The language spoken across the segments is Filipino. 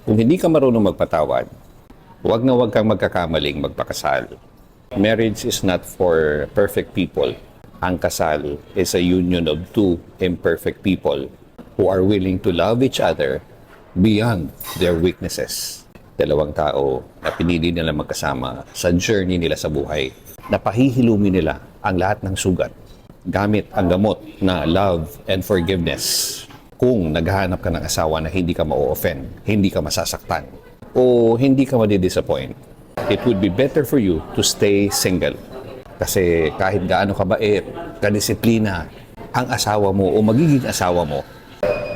Kung hindi ka marunong magpatawad, huwag kang magkakamaling magpakasal. Marriage is not for perfect people. Ang kasal is a union of two imperfect people who are willing to love each other beyond their weaknesses. Dalawang tao na pinili nila magkasama sa journey nila sa buhay. Napahihilumi nila ang lahat ng sugat gamit ang gamot na love and forgiveness. Kung naghahanap ka ng asawa na hindi ka ma-offend, hindi ka masasaktan, o hindi ka madi-disappoint, it would be better for you to stay single. Kasi kahit gaano kabait, kadisiplina ang asawa mo o magiging asawa mo,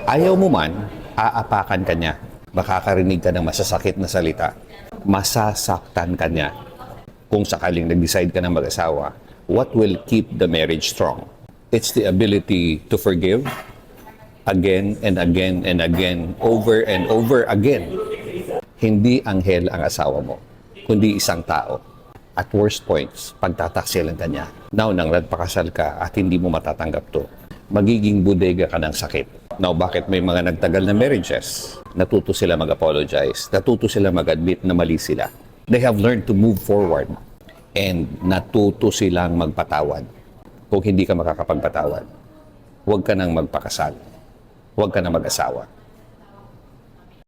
ayaw mo man, aapakan ka niya. Makakarinig ka ng masasakit na salita. Masasaktan ka niya. Kung sakaling nag-decide ka ng mag-asawa, what will keep the marriage strong? It's the ability to forgive again and again and again, over and over again. Hindi anghel ang asawa mo, kundi isang tao. At worst points, pagtataksilan ka niya. Now, nang nagpakasal ka at hindi mo matatanggap to, magiging bodega ka ng sakit. Now, bakit may mga nagtagal na marriages? Natuto sila mag-apologize. Natuto sila mag-admit na mali sila. They have learned to move forward. And natuto silang magpatawad. Kung hindi ka makakapagpatawad, huwag ka nang magpakasal. Huwag ka nang mag-asawa.